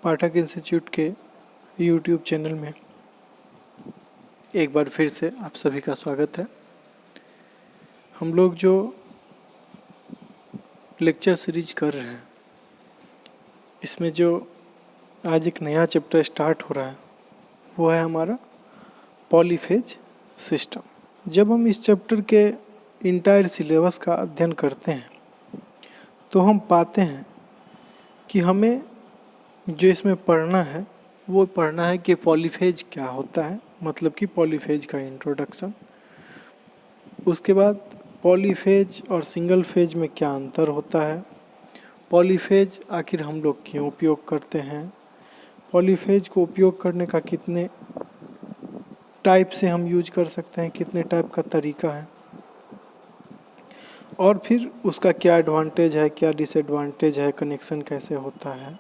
पाठक institute के YouTube channel में एक बार फिर से आप सभी का स्वागत है। हम लोग जो लेक्चर सीरीज कर रहे हैं, इसमें जो आज एक नया चैप्टर स्टार्ट हो रहा है वो है हमारा पॉलीफेज सिस्टम। जब हम इस चैप्टर के इंटायर सिलेबस का अध्ययन करते हैं तो हम पाते हैं कि हमें जो इसमें पढ़ना है वो पढ़ना है कि पॉलीफेज क्या होता है, मतलब कि पॉलीफेज का इंट्रोडक्शन। उसके बाद पॉलीफेज और सिंगल फेज में क्या अंतर होता है, पॉलीफेज आखिर हम लोग क्यों उपयोग करते हैं, पॉलीफेज को उपयोग करने का कितने टाइप से हम यूज कर सकते हैं, कितने टाइप का तरीका है, और फिर उसका क्या एडवांटेज है, क्या डिसएडवांटेज है, कनेक्शन कैसे होता है,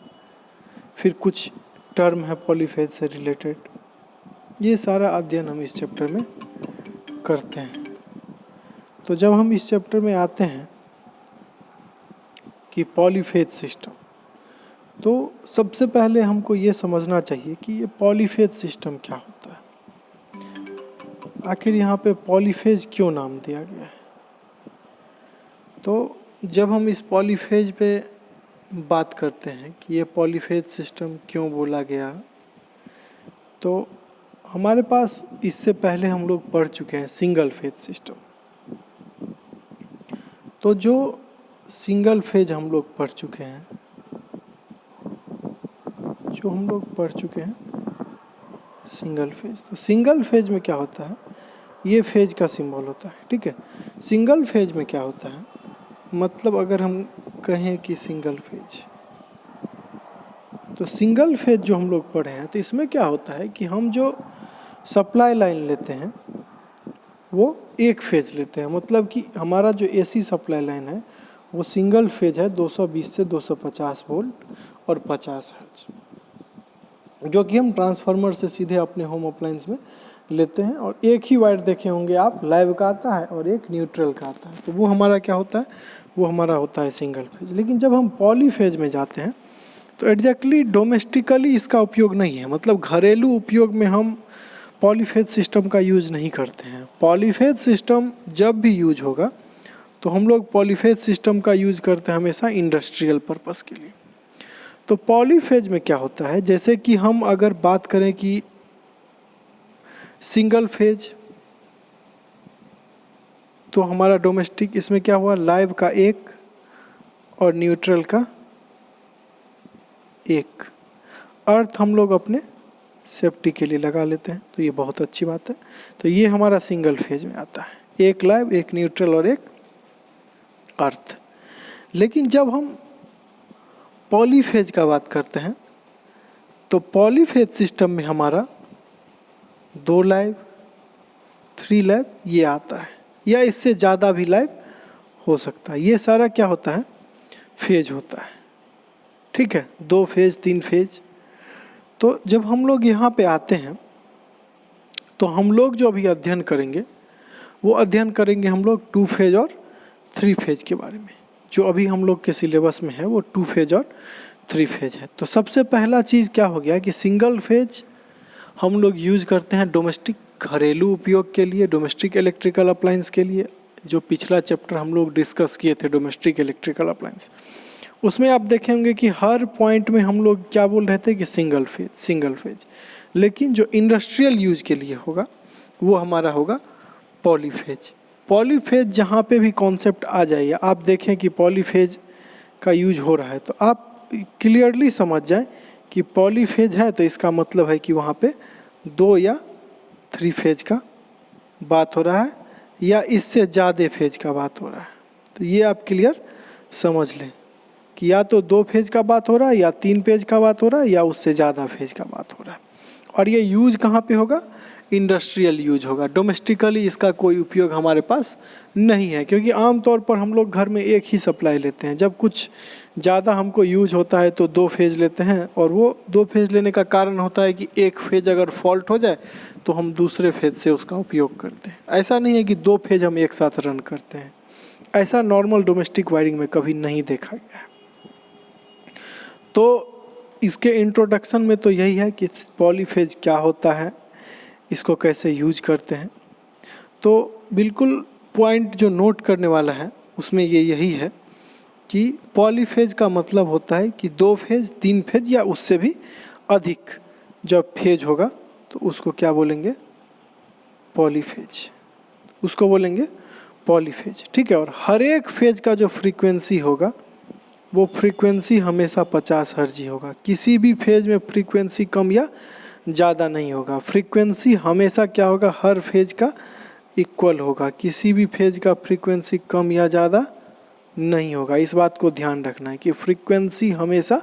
फिर कुछ टर्म है पॉलीफेज से रिलेटेड। ये सारा अध्ययन हम इस चैप्टर में करते हैं। तो जब हम इस चैप्टर में आते हैं कि पॉलीफेज सिस्टम, तो सबसे पहले हमको ये समझना चाहिए कि ये पॉलीफेज सिस्टम क्या होता है, आखिर यहाँ पे पॉलीफेज क्यों नाम दिया गया है। तो जब हम इस पॉलीफेज पे बात करते हैं कि ये पॉलीफेज सिस्टम क्यों बोला गया, तो हमारे पास इससे पहले हम लोग पढ़ चुके हैं सिंगल फेज सिस्टम। तो जो सिंगल फेज हम लोग पढ़ चुके हैं, सिंगल फेज, तो सिंगल फेज में क्या होता है, ये फेज का सिंबल होता है, ठीक है। सिंगल फेज में क्या होता है, मतलब अगर हम कहें कि सिंगल फेज, तो सिंगल फेज जो हम लोग पढ़े हैं, तो इसमें क्या होता है कि हम जो सप्लाई लाइन लेते हैं वो एक फेज लेते हैं। मतलब कि हमारा जो एसी सप्लाई लाइन है वो सिंगल फेज है, 220 से 250 वोल्ट और 50 हर्ट्ज, जो कि हम ट्रांसफार्मर से सीधे अपने होम अप्लायंस में लेते हैं। और एक ही वायर देखे होंगे आप, लाइव का आता है और एक न्यूट्रल का आता है, तो वो हमारा क्या होता है, वो हमारा होता है सिंगल फेज। लेकिन जब हम पॉली फेज में जाते हैं तो एग्जैक्टली डोमेस्टिकली इसका उपयोग नहीं है, मतलब घरेलू उपयोग में हम पॉलीफेज सिस्टम का यूज नहीं करते हैं। पॉलीफेज सिस्टम जब भी यूज होगा तो हम लोग पॉलीफेज सिस्टम का यूज करते हैं हमेशा इंडस्ट्रियल पर्पस के लिए। तो पॉलीफेज में क्या होता है, जैसे कि हम अगर बात करें कि सिंगल फेज, तो हमारा डोमेस्टिक इसमें क्या हुआ, लाइव का एक और न्यूट्रल का एक, अर्थ हम लोग अपने सेफ्टी के लिए लगा लेते हैं, तो ये बहुत अच्छी बात है। तो ये हमारा सिंगल फेज में आता है, एक लाइव, एक न्यूट्रल और एक अर्थ। लेकिन जब हम पॉलीफेज का बात करते हैं तो पॉलीफेज सिस्टम में हमारा 2 लाइव, 3 लाइव ये आता है, या इससे ज़्यादा भी लाइव हो सकता है। ये सारा क्या होता है, फेज होता है, ठीक है, 2 फेज 3 फेज। तो जब हम लोग यहाँ पे आते हैं तो हम लोग जो अभी अध्ययन करेंगे वो अध्ययन करेंगे हम लोग 2 फेज और 3 फेज के बारे में। जो अभी हम लोग के सिलेबस में है वो 2 फेज और 3 फेज है। तो सबसे पहला चीज़ क्या हो गया कि सिंगल फेज हम लोग यूज करते हैं डोमेस्टिक घरेलू उपयोग के लिए, डोमेस्टिक इलेक्ट्रिकल अप्लायंस के लिए। जो पिछला चैप्टर हम लोग डिस्कस किए थे डोमेस्टिक इलेक्ट्रिकल अप्लायंस, उसमें आप देखेंगे कि हर पॉइंट में हम लोग क्या बोल रहे थे कि सिंगल फेज। लेकिन जो इंडस्ट्रियल यूज के लिए होगा वो हमारा होगा पॉलीफेज। पॉलीफेज जहाँ पे भी कॉन्सेप्ट आ जाए, आप देखें कि पॉलीफेज का यूज हो रहा है, तो आप क्लियरली समझ जाएं कि पॉलीफेज है तो इसका मतलब है कि वहाँ पे 2 या 3 फेज का बात हो रहा है, या इससे ज़्यादा फेज का बात हो रहा है। तो ये आप क्लियर समझ लें कि या तो 2 फेज का बात हो रहा है, या 3 फेज का बात हो रहा है, या उससे ज़्यादा फेज का बात हो रहा है। और ये यूज कहाँ पे होगा, इंडस्ट्रियल यूज होगा। डोमेस्टिकली इसका कोई उपयोग हमारे पास नहीं है, क्योंकि आमतौर पर हम लोग घर में एक ही सप्लाई लेते हैं। जब कुछ ज़्यादा हमको यूज होता है तो 2 फेज लेते हैं, और वो 2 फेज लेने का कारण होता है कि एक फेज अगर फॉल्ट हो जाए तो हम दूसरे फेज से उसका उपयोग करते हैं। ऐसा नहीं है कि 2 फेज हम एक साथ रन करते हैं, ऐसा नॉर्मल डोमेस्टिक वायरिंग में कभी नहीं देखा गया है। तो इसके इंट्रोडक्शन में तो यही है कि पॉलीफेज क्या होता है, इसको कैसे यूज करते हैं। तो बिल्कुल पॉइंट जो नोट करने वाला है उसमें ये यही है कि पॉलीफेज का मतलब होता है कि 2 फेज, 3 फेज या उससे भी अधिक जब फेज होगा तो उसको क्या बोलेंगे, पॉलीफेज, उसको बोलेंगे पॉलीफेज। ठीक है। और हर एक फेज का जो फ्रीक्वेंसी होगा वो फ्रीक्वेंसी हमेशा 50 हर्ट्ज ही होगा। किसी भी फेज में फ्रीक्वेंसी कम या ज़्यादा नहीं होगा। फ्रीक्वेंसी हमेशा क्या होगा, हर फेज का इक्वल होगा। किसी भी फेज का फ्रीक्वेंसी कम या ज़्यादा नहीं होगा। इस बात को ध्यान रखना है कि फ्रीक्वेंसी हमेशा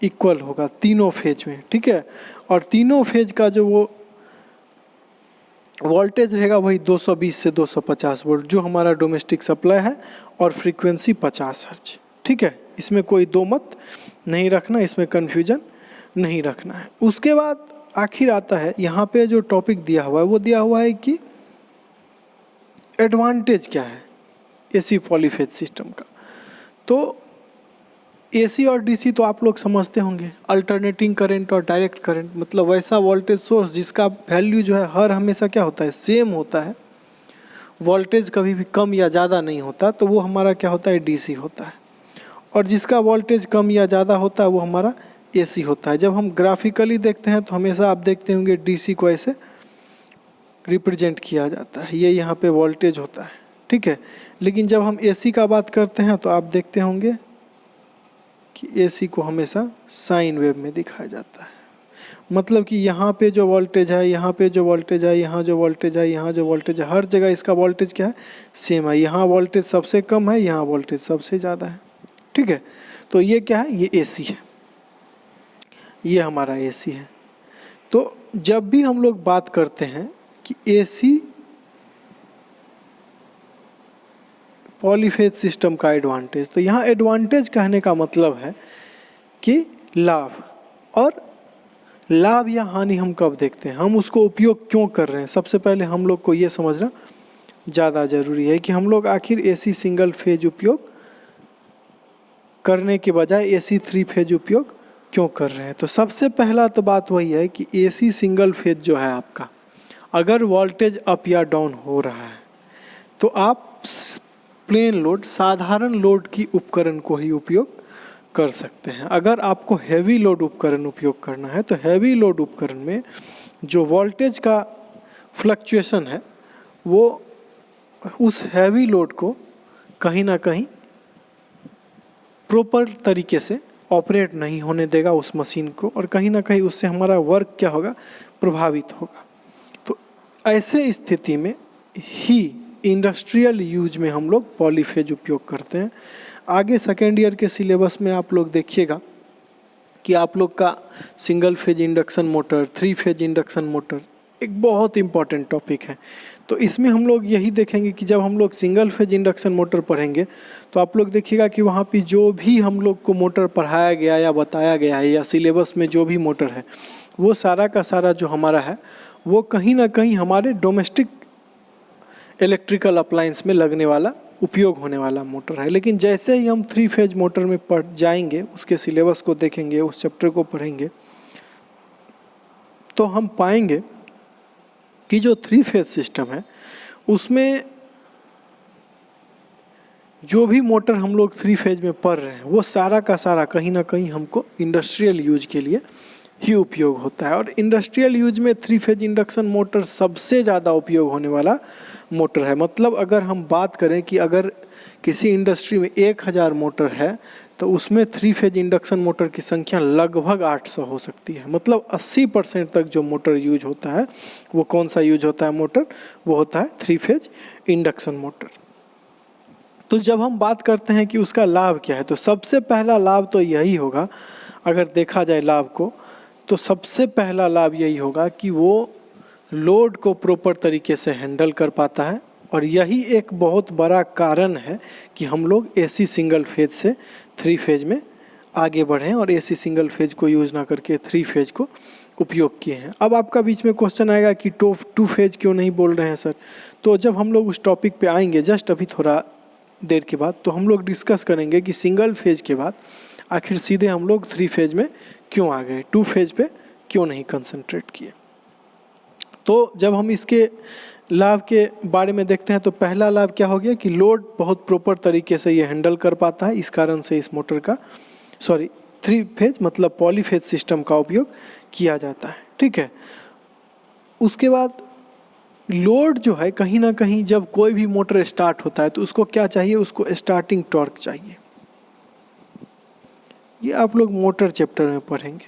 इक्वल होगा तीनों फेज में। ठीक है। और तीनों फेज का जो वो वोल्टेज रहेगा वही 220 से 250 वोल्ट जो हमारा डोमेस्टिक सप्लाई है, और फ्रीक्वेंसी 50 हर्ट्ज। ठीक है। इसमें कोई दो मत नहीं रखना, इसमें कन्फ्यूजन नहीं रखना है। उसके बाद आखिर आता है यहाँ पे जो टॉपिक दिया हुआ है, वो दिया हुआ है कि एडवांटेज क्या है एसी पॉलीफेज सिस्टम का। तो एसी और डीसी तो आप लोग समझते होंगे, अल्टरनेटिंग करंट और डायरेक्ट करंट, मतलब वैसा वोल्टेज सोर्स जिसका वैल्यू जो है हर हमेशा क्या होता है, सेम होता है। वोल्टेज कभी भी कम या ज़्यादा नहीं होता, तो वो हमारा क्या होता है, डीसी होता है। और जिसका वोल्टेज कम या ज़्यादा होता है वो हमारा एसी होता है। जब हम ग्राफिकली देखते हैं तो हमेशा आप देखते होंगे डीसी को ऐसे रिप्रेजेंट किया जाता है, ये यहाँ पे वोल्टेज होता है। ठीक है। लेकिन जब हम एसी का बात करते हैं तो आप देखते होंगे कि एसी को हमेशा साइन वेव में दिखाया जाता है। मतलब कि यहाँ पे जो वोल्टेज है, यहाँ पे जो वोल्टेज है, यहाँ जो वोल्टेज है, यहाँ जो वोल्टेज है, हर जगह इसका वोल्टेज क्या है, सेम है। यहाँ वोल्टेज सबसे कम है, यहाँ वोल्टेज सबसे ज़्यादा है। ठीक है। तो ये क्या है, ये एसी है, ये हमारा एसी है। तो जब भी हम लोग बात करते हैं कि एसी पॉलीफेज सिस्टम का एडवांटेज, तो यहाँ एडवांटेज कहने का मतलब है कि लाभ। और लाभ या हानि हम कब देखते हैं, हम उसको उपयोग क्यों कर रहे हैं। सबसे पहले हम लोग को ये समझना ज़्यादा ज़रूरी है कि हम लोग आखिर एसी सिंगल फेज उपयोग करने के बजाय एसी 3 फेज उपयोग क्यों कर रहे हैं। तो सबसे पहला तो बात वही है कि एसी सिंगल फेज जो है आपका, अगर वोल्टेज अप या डाउन हो रहा है तो आप प्लेन लोड, साधारण लोड की उपकरण को ही उपयोग कर सकते हैं। अगर आपको हैवी लोड उपकरण उपयोग करना है तो हैवी लोड उपकरण में जो वोल्टेज का फ्लक्चुएशन है वो उस हैवी लोड को कहीं ना कहीं प्रॉपर तरीके से ऑपरेट नहीं होने देगा उस मशीन को, और कहीं ना कहीं उससे हमारा वर्क क्या होगा, प्रभावित होगा। तो ऐसे स्थिति में ही इंडस्ट्रियल यूज में हम लोग पॉलीफेज उपयोग करते हैं। आगे सेकेंड ईयर के सिलेबस में आप लोग देखिएगा कि आप लोग का single phase induction motor, 3 phase induction motor एक बहुत इंपॉर्टेंट टॉपिक है। तो इसमें हम लोग यही देखेंगे कि जब हम लोग सिंगल फेज इंडक्शन मोटर पढ़ेंगे तो आप लोग देखिएगा कि वहाँ पे जो भी हम लोग को मोटर पढ़ाया गया या बताया गया है, या सिलेबस में जो भी मोटर है, वो सारा का सारा जो हमारा है वो कहीं ना कहीं हमारे डोमेस्टिक इलेक्ट्रिकल अप्लायंस में लगने वाला, उपयोग होने वाला मोटर है। लेकिन जैसे ही हम 3 फेज मोटर में पढ़ जाएंगे, उसके सिलेबस को देखेंगे, उस चैप्टर को पढ़ेंगे, तो हम पाएंगे कि जो 3 फेज सिस्टम है उसमें जो भी मोटर हम लोग 3 फेज में पढ़ रहे हैं वो सारा का सारा कहीं ना कहीं हमको इंडस्ट्रियल यूज के लिए ही उपयोग होता है। और इंडस्ट्रियल यूज में 3 फेज इंडक्शन मोटर सबसे ज़्यादा उपयोग होने वाला मोटर है। मतलब अगर हम बात करें कि अगर किसी इंडस्ट्री में 1000 मोटर है तो उसमें 3 फेज इंडक्शन मोटर की संख्या लगभग 800 हो सकती है। मतलब 80% तक जो मोटर यूज होता है वो कौन सा यूज होता है मोटर, वो होता है 3 फेज इंडक्शन मोटर। तो जब हम बात करते हैं कि उसका लाभ क्या है, तो सबसे पहला लाभ तो यही होगा, अगर देखा जाए लाभ को, तो सबसे पहला लाभ यही होगा कि वो लोड को प्रॉपर तरीके से हैंडल कर पाता है। और यही एक बहुत बड़ा कारण है कि हम लोग एसी सिंगल फेज से 3 फेज में आगे बढ़े और एसी सिंगल फेज को यूज़ ना करके 3 फेज को उपयोग किए हैं। अब आपका बीच में क्वेश्चन आएगा कि 2 फेज क्यों नहीं बोल रहे हैं सर। तो जब हम लोग उस टॉपिक पे आएंगे जस्ट अभी थोड़ा देर के बाद, तो हम लोग डिस्कस करेंगे कि सिंगल फेज के बाद आखिर सीधे हम लोग 3 फेज में क्यों आ गए, 2 फेज पे क्यों नहीं कंसंट्रेट किए। तो जब हम इसके लाभ के बारे में देखते हैं तो पहला लाभ क्या हो गया कि लोड बहुत प्रॉपर तरीके से ये हैंडल कर पाता है, इस कारण से इस मोटर का 3 फेज मतलब पॉलीफेज सिस्टम का उपयोग किया जाता है। ठीक है, उसके बाद लोड जो है कहीं ना कहीं जब कोई भी मोटर स्टार्ट होता है तो उसको क्या चाहिए, उसको स्टार्टिंग टॉर्क चाहिए। ये आप लोग मोटर चैप्टर में पढ़ेंगे।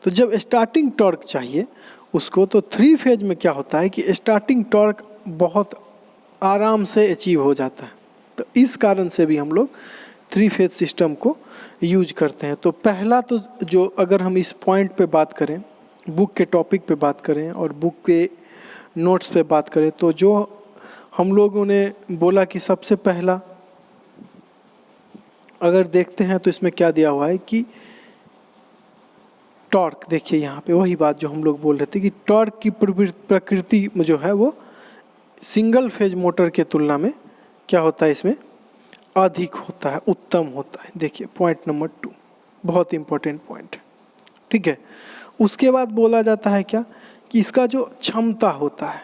तो जब स्टार्टिंग टॉर्क चाहिए उसको, तो 3 फेज में क्या होता है कि स्टार्टिंग टॉर्क बहुत आराम से अचीव हो जाता है। तो इस कारण से भी हम लोग 3 फेज सिस्टम को यूज करते हैं। तो पहला तो जो अगर हम इस पॉइंट पे बात करें, बुक के टॉपिक पे बात करें और बुक के नोट्स पे बात करें, तो जो हम लोगों ने बोला कि सबसे पहला अगर देखते हैं तो इसमें क्या दिया हुआ है कि टॉर्क। देखिए यहाँ पे वही बात जो हम लोग बोल रहे थे कि टॉर्क की प्रकृति में जो है वो सिंगल फेज मोटर के तुलना में क्या होता है, इसमें अधिक होता है, उत्तम होता है। देखिए पॉइंट नंबर 2 बहुत इंपॉर्टेंट पॉइंट है। ठीक है, उसके बाद बोला जाता है क्या कि इसका जो क्षमता होता है,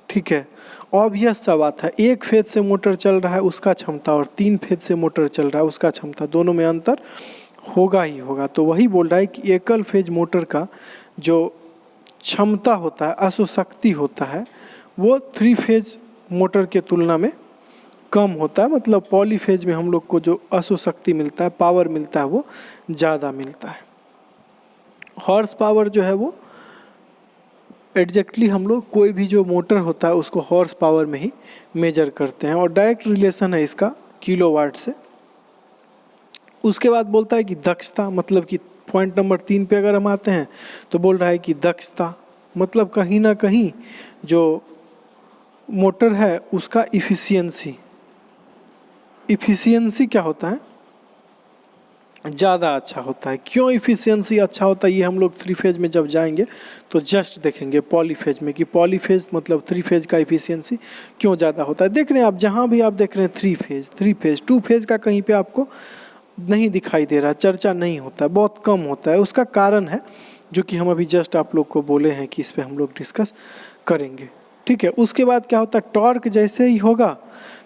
ठीक है, ऑब्वियस सा बात है, 1 फेज से मोटर चल रहा है उसका क्षमता और 3 फेज से मोटर चल रहा है उसका क्षमता, दोनों में अंतर होगा ही होगा। तो वही बोल रहा है कि एकल फेज मोटर का जो क्षमता होता है, अशुशक्ति होता है, वो 3 फेज मोटर के तुलना में कम होता है। मतलब पॉलीफेज में हम लोग को जो अशुशक्ति मिलता है, पावर मिलता है, वो ज़्यादा मिलता है। हॉर्स पावर जो है वो एग्जैक्टली हम लोग कोई भी जो मोटर होता है उसको हॉर्स पावर में ही मेजर करते हैं और डायरेक्ट रिलेशन है इसका किलोवाट से। उसके बाद बोलता है कि दक्षता, मतलब कि पॉइंट नंबर 3 पे अगर हम आते हैं तो बोल रहा है कि दक्षता मतलब कहीं ना कहीं जो मोटर है उसका इफ़िशियंसी क्या होता है, ज़्यादा अच्छा होता है। क्यों इफ़िशियंसी अच्छा होता है ये हम लोग 3 फेज में जब जाएंगे तो जस्ट देखेंगे पॉलीफेज में कि पॉलीफेज मतलब 3 फेज का इफ़िशियंसी क्यों ज़्यादा होता है। देख रहे हैं आप, जहाँ भी आप देख रहे हैं 3 फेज 2 फेज का कहीं पे आपको नहीं दिखाई दे रहा, चर्चा नहीं होता है, बहुत कम होता है। उसका कारण है जो कि हम अभी जस्ट आप लोग को बोले हैं कि इस पर हम लोग डिस्कस करेंगे। ठीक है, उसके बाद क्या होता है, टॉर्क जैसे ही होगा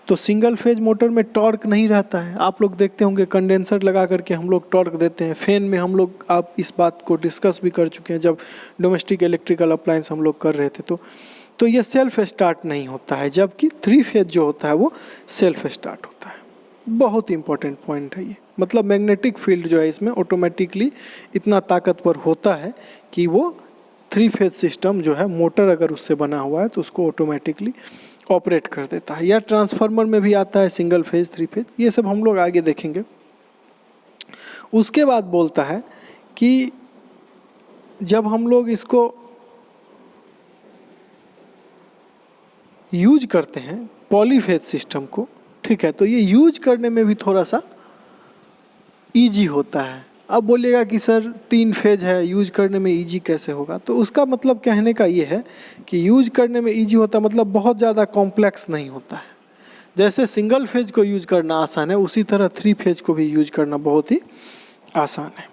तो सिंगल फेज मोटर में टॉर्क नहीं रहता है। आप लोग देखते होंगे कंडेंसर लगा करके हम लोग टॉर्क देते हैं। फैन में हम लोग, आप इस बात को डिस्कस भी कर चुके हैं जब डोमेस्टिक इलेक्ट्रिकल अप्लायंस हम लोग कर रहे थे। तो ये सेल्फ स्टार्ट नहीं होता है, जबकि 3 फेज जो होता है वो सेल्फ स्टार्ट होता है। बहुत इंपॉर्टेंट पॉइंट है ये। मतलब मैग्नेटिक फील्ड जो है इसमें ऑटोमेटिकली इतना ताकतवर होता है कि वो 3 फेज सिस्टम जो है, मोटर अगर उससे बना हुआ है तो उसको ऑटोमेटिकली ऑपरेट कर देता है। या ट्रांसफार्मर में भी आता है सिंगल फेज 3 फेज, ये सब हम लोग आगे देखेंगे। उसके बाद बोलता है कि जब हम लोग इसको यूज करते हैं पॉलीफेज सिस्टम को, ठीक है, तो ये यूज करने में भी थोड़ा सा इजी होता है। अब बोलिएगा कि सर 3 फेज है, यूज करने में इजी कैसे होगा? तो उसका मतलब कहने का ये है कि यूज करने में इजी होता मतलब बहुत ज़्यादा कॉम्प्लेक्स नहीं होता है। जैसे सिंगल फेज को यूज करना आसान है, उसी तरह 3 फेज को भी यूज करना बहुत ही आसान है।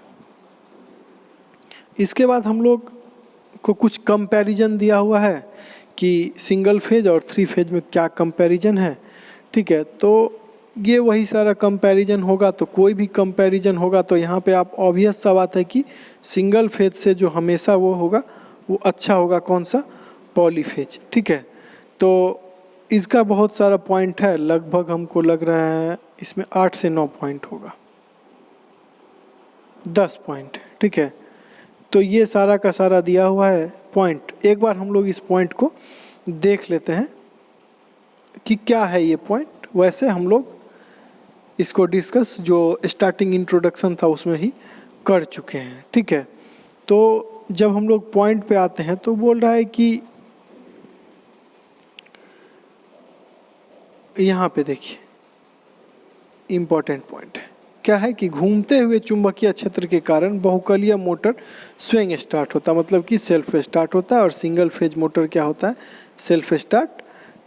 इसके बाद हम लोग को कुछ कंपैरिजन दिया हुआ है कि सिंगल फेज और 3 फेज में क्या कंपैरिजन है। ठीक है, तो ये वही सारा कंपैरिजन होगा। तो कोई भी कंपैरिजन होगा तो यहाँ पे आप ऑब्वियस सा बात है कि सिंगल फेज से जो हमेशा वो होगा वो अच्छा होगा, कौन सा? पॉलीफेज। ठीक है, तो इसका बहुत सारा पॉइंट है, लगभग हमको लग रहा है इसमें 8 से 9 पॉइंट होगा, 10 पॉइंट। ठीक है, तो ये सारा का सारा दिया हुआ है पॉइंट। एक बार हम लोग इस पॉइंट को देख लेते हैं कि क्या है ये पॉइंट। वैसे हम लोग इसको डिस्कस जो स्टार्टिंग इंट्रोडक्शन था उसमें ही कर चुके हैं। ठीक है, तो जब हम लोग पॉइंट पे आते हैं तो बोल रहा है कि यहाँ पे देखिए इम्पोर्टेंट पॉइंट है, क्या है कि घूमते हुए चुंबकीय क्षेत्र के कारण बहुकलीय मोटर स्वयं स्टार्ट होता है, मतलब कि सेल्फ स्टार्ट होता है। और सिंगल फेज मोटर क्या होता है? सेल्फ स्टार्ट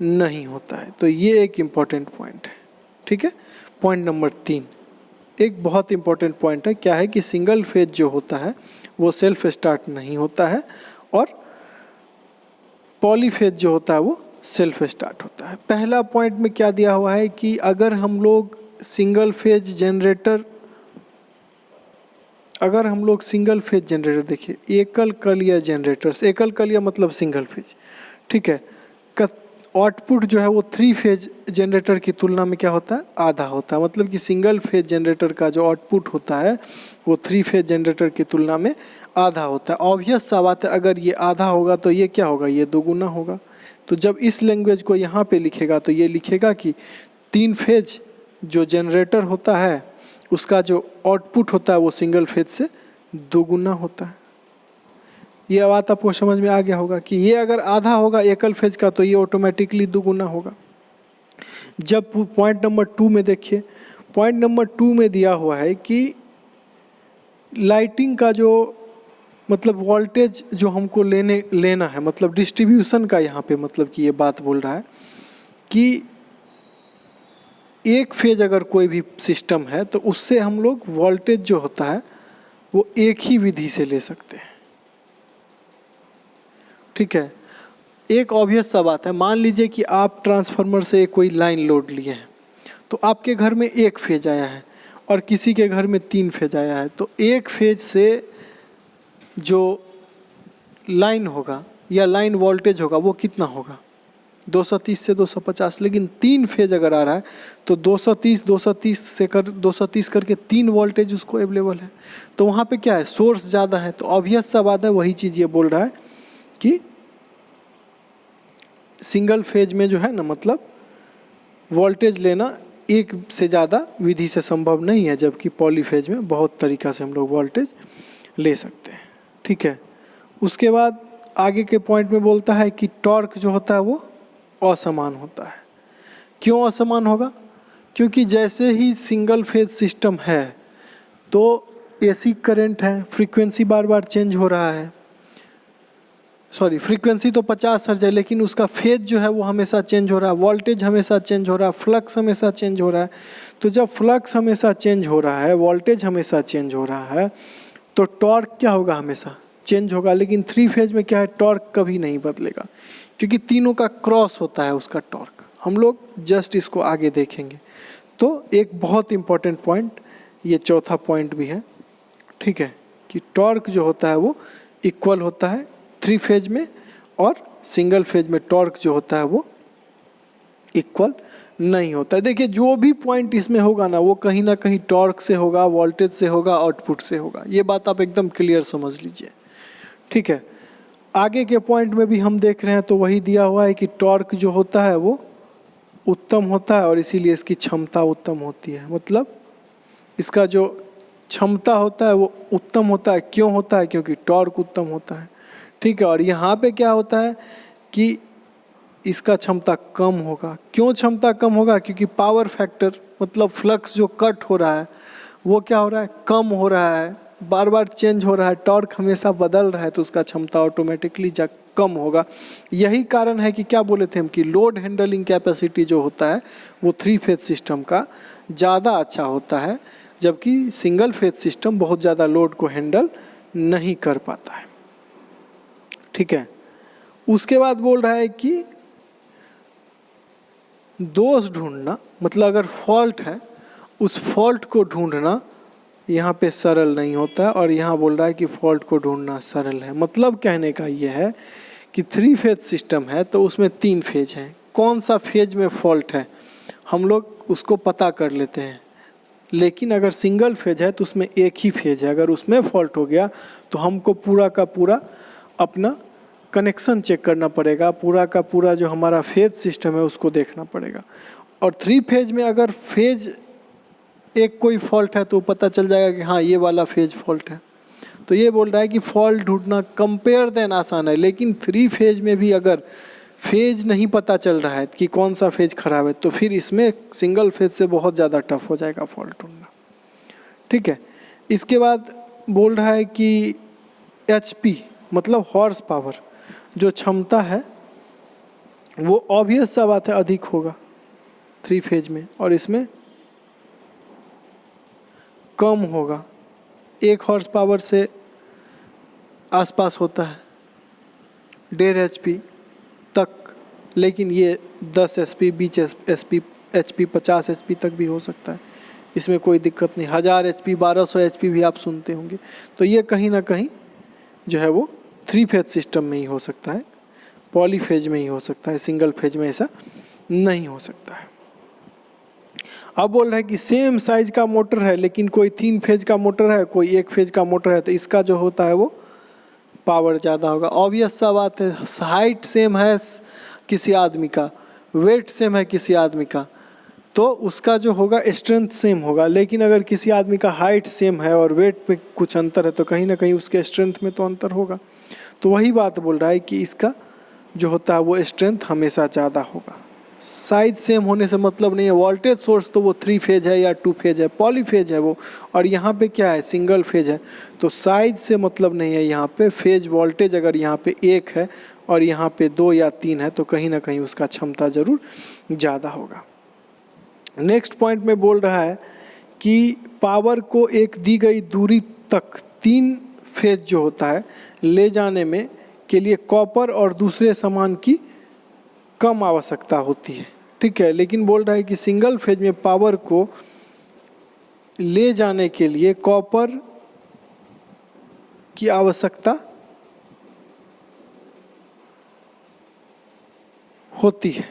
नहीं होता है। तो ये एक इम्पॉर्टेंट पॉइंट है, ठीक है। पॉइंट नंबर 3 एक बहुत इम्पॉर्टेंट पॉइंट है, क्या है कि सिंगल फेज जो होता है वो सेल्फ स्टार्ट नहीं होता है और पॉलीफेज जो होता है वो सेल्फ स्टार्ट होता है। पहला पॉइंट में क्या दिया हुआ है कि अगर हम लोग सिंगल फेज जनरेटर देखिए, एकल कलिया जनरेटर्स, एकल कलिया मतलब सिंगल फेज, ठीक है, का आउटपुट जो है वो 3 फेज जनरेटर की तुलना में क्या होता है, आधा होता है। मतलब कि सिंगल फेज जनरेटर का जो आउटपुट होता है वो 3 फेज जनरेटर की तुलना में आधा होता है। ऑब्वियस सा बात है, अगर ये आधा होगा तो ये क्या होगा, ये दोगुना होगा। तो जब इस लैंग्वेज को यहाँ पे लिखेगा तो ये लिखेगा कि 3 फेज जो जनरेटर होता है उसका जो आउटपुट होता है वो सिंगल फेज से दोगुना होता है। ये बात आपको समझ में आ गया होगा कि ये अगर आधा होगा एकल फेज का तो ये ऑटोमेटिकली दोगुना होगा। जब पॉइंट नंबर 2 में देखिए, पॉइंट नंबर 2 में दिया हुआ है कि लाइटिंग का जो मतलब वोल्टेज जो हमको लेना है, मतलब डिस्ट्रीब्यूशन का यहाँ पे मतलब कि ये बात बोल रहा है कि एक फेज अगर कोई भी सिस्टम है तो उससे हम लोग वोल्टेज जो होता है वो एक ही विधि से ले सकते हैं, ठीक है। एक ऑब्वियस सा बात है, मान लीजिए कि आप ट्रांसफार्मर से कोई लाइन लोड लिए हैं तो आपके घर में एक फेज आया है और किसी के घर में 3 फेज आया है। तो एक फेज से जो लाइन होगा या लाइन वोल्टेज होगा वो कितना होगा, 230 से 250। लेकिन 3 फेज अगर आ रहा है तो 230 करके 3 वोल्टेज उसको अवेलेबल है। तो वहाँ पे क्या है, सोर्स ज़्यादा है। तो ऑब्वियस सा बात है, वही चीज़ ये बोल रहा है कि सिंगल फेज में जो है ना, मतलब वोल्टेज लेना एक से ज़्यादा विधि से संभव नहीं है, जबकि पॉलीफेज में बहुत तरीक़ा से हम लोग वोल्टेज ले सकते हैं, ठीक है। उसके बाद आगे के पॉइंट में बोलता है कि टॉर्क जो होता है वो असमान होता है। क्यों असमान होगा, क्योंकि जैसे ही सिंगल फेज सिस्टम है तो एसी करंट है, फ्रीक्वेंसी बार बार चेंज हो रहा है, सॉरी फ्रीक्वेंसी तो 50 हर्ट्ज है लेकिन उसका फेज जो है वो हमेशा चेंज हो रहा है, वोल्टेज हमेशा चेंज हो रहा है, फ्लक्स हमेशा चेंज हो रहा है। तो जब फ्लक्स हमेशा चेंज हो रहा है, वोल्टेज हमेशा चेंज हो रहा है, तो टॉर्क क्या होगा, हमेशा चेंज होगा। लेकिन 3 फेज में क्या है, टॉर्क कभी नहीं बदलेगा क्योंकि तीनों का क्रॉस होता है उसका टॉर्क। हम लोग जस्ट इसको आगे देखेंगे। तो एक बहुत इम्पॉर्टेंट पॉइंट, ये चौथा पॉइंट भी है, ठीक है, कि टॉर्क जो होता है वो इक्वल होता है 3 फेज में और सिंगल फेज में टॉर्क जो होता है वो इक्वल नहीं होता है। देखिए जो भी पॉइंट इसमें होगा ना वो कहीं ना कहीं टॉर्क से होगा, वोल्टेज से होगा, आउटपुट से होगा। ये बात आप एकदम क्लियर समझ लीजिए, ठीक है। आगे के पॉइंट में भी हम देख रहे हैं तो वही दिया हुआ है कि टॉर्क जो होता है वो उत्तम होता है और इसीलिए इसकी क्षमता उत्तम होती है। मतलब इसका जो क्षमता होता है वो उत्तम होता है। क्यों होता है, क्योंकि टॉर्क उत्तम होता है, ठीक है। और यहाँ पे क्या होता है कि इसका क्षमता कम होगा। क्यों क्षमता कम होगा, क्योंकि पावर फैक्टर मतलब फ्लक्स जो कट हो रहा है वो क्या हो रहा है, कम हो रहा है, बार बार चेंज हो रहा है, टॉर्क हमेशा बदल रहा है, तो उसका क्षमता ऑटोमेटिकली कम होगा। यही कारण है कि क्या बोले थे हम कि लोड हैंडलिंग कैपेसिटी जो होता है वो 3 फेज सिस्टम का ज़्यादा अच्छा होता है, जबकि सिंगल फेज सिस्टम बहुत ज़्यादा लोड को हैंडल नहीं कर पाता है, ठीक है। उसके बाद बोल रहा है कि दोष ढूंढना, मतलब अगर फॉल्ट है उस फॉल्ट को ढूंढना यहाँ पे सरल नहीं होता है, और यहाँ बोल रहा है कि फॉल्ट को ढूंढना सरल है। मतलब कहने का ये है कि 3 फेज सिस्टम है तो उसमें 3 फेज हैं, कौन सा फेज में फॉल्ट है हम लोग उसको पता कर लेते हैं। लेकिन अगर सिंगल फेज है तो उसमें एक ही फेज है, अगर उसमें फॉल्ट हो गया तो हमको पूरा का पूरा अपना कनेक्शन चेक करना पड़ेगा, पूरा का पूरा जो हमारा फेज सिस्टम है उसको देखना पड़ेगा। और 3 फेज में अगर फेज एक कोई फॉल्ट है तो पता चल जाएगा कि हाँ ये वाला फेज फॉल्ट है। तो ये बोल रहा है कि फॉल्ट ढूंढना कंपेयर देन आसान है, लेकिन 3 फेज में भी अगर फेज नहीं पता चल रहा है कि कौन सा फेज खराब है तो फिर इसमें सिंगल फेज से बहुत ज़्यादा टफ हो जाएगा फॉल्ट ढूंढना, ठीक है। इसके बाद बोल रहा है कि HP मतलब हॉर्स पावर, जो क्षमता है वो ऑब्वियस सा बात है अधिक होगा 3 फेज में, और इसमें कम होगा। 1 हॉर्स पावर से आसपास होता है 1.5 HP तक, लेकिन ये 10 HP 20 HP 50 HP तक भी हो सकता है, इसमें कोई दिक्कत नहीं। 1000 HP 1200 HP भी आप सुनते होंगे। तो ये कहीं ना कहीं जो है वो 3 फेज सिस्टम में ही हो सकता है, पॉली फेज में ही हो सकता है, सिंगल फेज में ऐसा नहीं हो सकता है। अब बोल रहा है कि सेम साइज का मोटर है लेकिन कोई 3 फेज का मोटर है, कोई 1 फेज का मोटर है, तो इसका जो होता है वो पावर ज़्यादा होगा। ऑब्वियस सा बात है, हाइट सेम है किसी आदमी का, वेट सेम है किसी आदमी का, तो उसका जो होगा स्ट्रेंथ सेम होगा। लेकिन अगर किसी आदमी का हाइट सेम है और वेट में कुछ अंतर है तो कहीं ना कहीं उसके स्ट्रेंथ में तो अंतर होगा। तो वही बात बोल रहा है कि इसका जो होता है वो स्ट्रेंथ हमेशा ज़्यादा होगा। साइज सेम होने से मतलब नहीं है। वोल्टेज सोर्स तो वो 3 फेज है या 2 फेज है, पॉली फेज है वो, और यहाँ पे क्या है, सिंगल फेज है। तो साइज से मतलब नहीं है यहाँ पे, फेज वोल्टेज अगर यहाँ पे 1 है और यहाँ पे 2 या 3 है तो कहीं ना कहीं उसका क्षमता ज़रूर ज़्यादा होगा। नेक्स्ट पॉइंट में बोल रहा है कि पावर को एक दी गई दूरी तक 3 फेज जो होता है ले जाने में के लिए कॉपर और दूसरे सामान की कम आवश्यकता होती है, ठीक है। लेकिन बोल रहा है कि सिंगल फेज में पावर को ले जाने के लिए कॉपर की आवश्यकता होती है,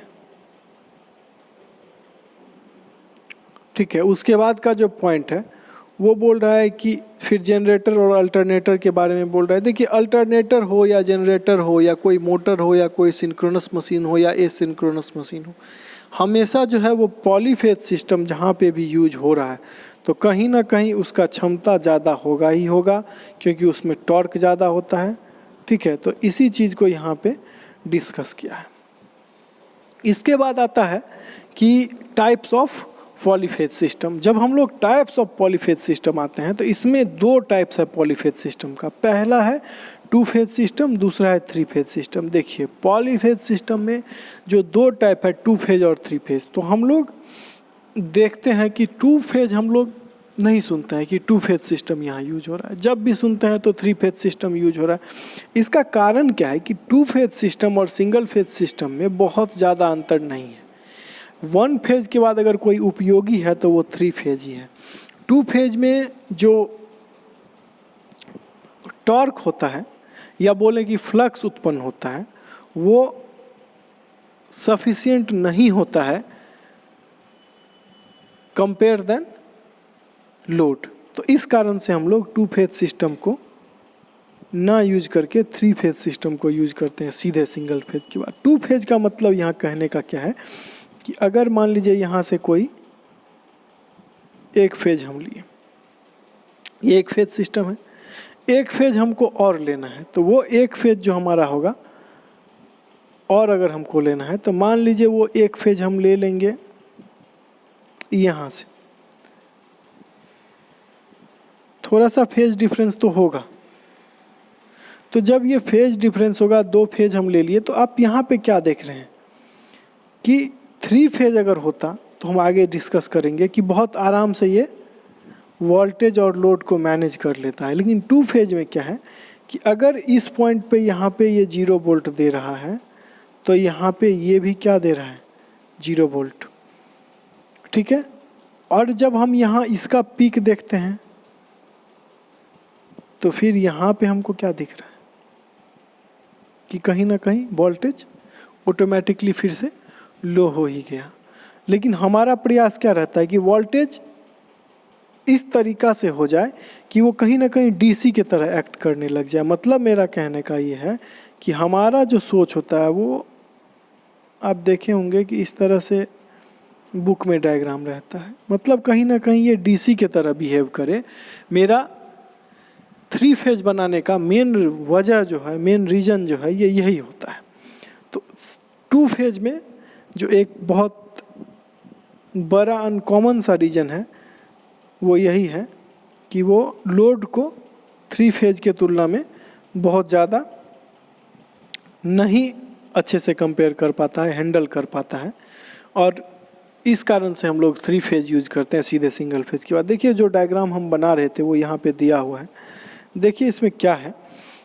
ठीक है। उसके बाद का जो पॉइंट है वो बोल रहा है कि फिर जनरेटर और अल्टरनेटर के बारे में बोल रहा है। देखिए, अल्टरनेटर हो या जनरेटर हो या कोई मोटर हो या कोई सिंक्रोनस मशीन हो या एसिंक्रोनस मशीन हो, हमेशा जो है वो पॉलीफेज सिस्टम जहाँ पे भी यूज हो रहा है तो कहीं ना कहीं उसका क्षमता ज़्यादा होगा ही होगा, क्योंकि उसमें टॉर्क ज़्यादा होता है, ठीक है। तो इसी चीज़ को यहाँ पे डिस्कस किया है। इसके बाद आता है कि टाइप्स ऑफ पॉलीफेज सिस्टम। जब हम लोग टाइप्स ऑफ पॉलीफेज सिस्टम आते हैं तो इसमें 2 टाइप्स है पॉलीफेज सिस्टम का। पहला है 2 फेज सिस्टम, दूसरा है 3 फेज सिस्टम। देखिए, पॉलीफेज सिस्टम में जो 2 टाइप है 2 फेज और 3 फेज, तो हम लोग देखते हैं कि 2 फेज हम लोग नहीं सुनते हैं कि 2 फेज सिस्टम यहाँ यूज हो रहा है। जब भी सुनते हैं तो 3 फेज सिस्टम यूज हो रहा है। इसका कारण क्या है कि 2 फेज सिस्टम और सिंगल फेज सिस्टम में बहुत ज़्यादा अंतर नहीं है। 1 फेज के बाद अगर कोई उपयोगी है तो वो 3 फेज ही है। 2 फेज में जो टॉर्क होता है या बोले कि फ्लक्स उत्पन्न होता है वो सफिशिएंट नहीं होता है कंपेयर देन लोड। तो इस कारण से हम लोग 2 फेज सिस्टम को ना यूज करके 3 फेज सिस्टम को यूज करते हैं सीधे सिंगल फेज के बाद। 2 फेज का मतलब यहाँ कहने का क्या है कि अगर मान लीजिए यहाँ से कोई 1 फेज हम लिए, ये 1 फेज सिस्टम है, 1 फेज हमको और लेना है, तो वो 1 फेज जो हमारा होगा और अगर हमको लेना है तो मान लीजिए वो 1 फेज हम ले लेंगे यहाँ से। थोड़ा सा फेज डिफरेंस तो होगा, तो जब ये फेज डिफरेंस होगा, 2 फेज हम ले लिए, तो आप यहाँ पे क्या देख रहे हैं कि 3 फेज अगर होता तो हम आगे डिस्कस करेंगे कि बहुत आराम से ये वोल्टेज और लोड को मैनेज कर लेता है। लेकिन 2 फेज में क्या है कि अगर इस पॉइंट पे यहाँ पे ये 0 वोल्ट दे रहा है तो यहाँ पे ये भी क्या दे रहा है, 0 वोल्ट, ठीक है। और जब हम यहाँ इसका पीक देखते हैं तो फिर यहाँ पे हमको क्या दिख रहा है कि कहीं ना कहीं वोल्टेज ऑटोमेटिकली फिर से लो हो ही गया। लेकिन हमारा प्रयास क्या रहता है कि वोल्टेज इस तरीक़ा से हो जाए कि वो कहीं ना कहीं डीसी की तरह एक्ट करने लग जाए। मतलब मेरा कहने का ये है कि हमारा जो सोच होता है वो आप देखे होंगे कि इस तरह से बुक में डायग्राम रहता है, मतलब कहीं ना कहीं ये डीसी की तरह बिहेव करे। मेरा 3 फेज बनाने का मेन वजह जो है, मेन रीज़न जो है, ये यही होता है। तो 2 फेज में जो एक बहुत बड़ा अनकॉमन सा रीज़न है वो यही है कि वो लोड को 3 फेज के तुलना में बहुत ज़्यादा नहीं अच्छे से कंपेयर कर पाता है, हैंडल कर पाता है। और इस कारण से हम लोग 3 फेज यूज करते हैं सीधे सिंगल फेज के बाद। देखिए जो डायग्राम हम बना रहे थे वो यहाँ पे दिया हुआ है। देखिए इसमें क्या है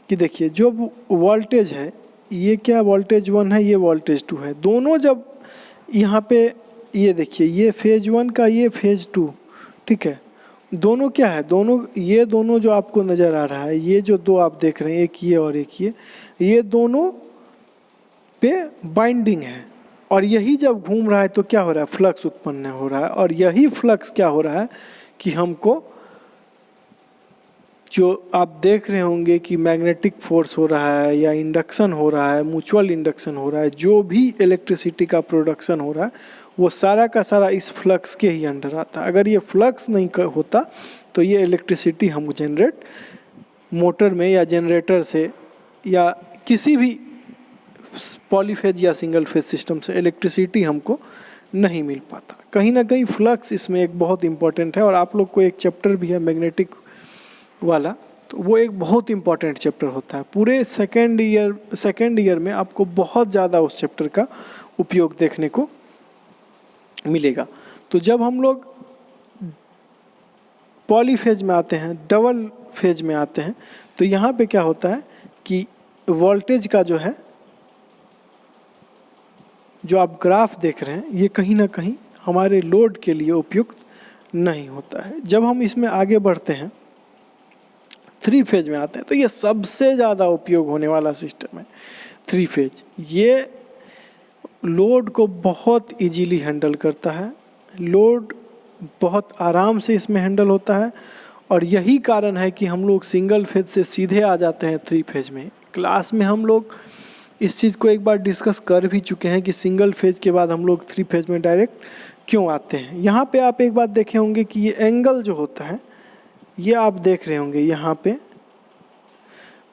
कि देखिए जो वोल्टेज है, ये क्या वोल्टेज 1 है, ये वोल्टेज 2 है। दोनों जब यहाँ पे ये देखिए, ये फेज 1 का, ये फेज 2, ठीक है। दोनों क्या है, ये दोनों जो आपको नज़र आ रहा है, ये जो दो आप देख रहे हैं, एक ये और एक ये दोनों पे बाइंडिंग है। और यही जब घूम रहा है तो क्या हो रहा है, फ्लक्स उत्पन्न हो रहा है। और यही फ्लक्स क्या हो रहा है कि हमको, जो आप देख रहे होंगे कि मैग्नेटिक फोर्स हो रहा है या इंडक्शन हो रहा है, म्यूचुअल इंडक्शन हो रहा है, जो भी इलेक्ट्रिसिटी का प्रोडक्शन हो रहा है, वो सारा का सारा इस फ्लक्स के ही अंडर आता है। अगर ये फ्लक्स नहीं होता तो ये इलेक्ट्रिसिटी हम जनरेट मोटर में या जनरेटर से या किसी भी पॉलीफेज या सिंगल फेज सिस्टम से इलेक्ट्रिसिटी हमको नहीं मिल पाता। कहीं ना कहीं फ्लक्स इसमें एक बहुत इंपॉर्टेंट है। और आप लोग को एक चैप्टर भी है मैग्नेटिक वाला, तो वो एक बहुत इंपॉर्टेंट चैप्टर होता है। पूरे सेकेंड ईयर में आपको बहुत ज़्यादा उस चैप्टर का उपयोग देखने को मिलेगा। तो जब हम लोग पॉलीफेज में आते हैं, डबल फेज में आते हैं, तो यहाँ पे क्या होता है कि वोल्टेज का जो है, जो आप ग्राफ देख रहे हैं, ये कहीं ना कहीं हमारे लोड के लिए उपयुक्त नहीं होता है। जब हम इसमें आगे बढ़ते हैं, 3 फेज में आते हैं, तो ये सबसे ज़्यादा उपयोग होने वाला सिस्टम है 3 फेज। ये लोड को बहुत इजीली हैंडल करता है, लोड बहुत आराम से इसमें हैंडल होता है। और यही कारण है कि हम लोग सिंगल फेज से सीधे आ जाते हैं 3 फेज में। क्लास में हम लोग इस चीज़ को एक बार डिस्कस कर भी चुके हैं कि सिंगल फेज के बाद हम लोग 3 फेज में डायरेक्ट क्यों आते हैं। यहाँ पे आप एक बात देखे होंगे कि ये एंगल जो होता है, ये आप देख रहे होंगे यहाँ पे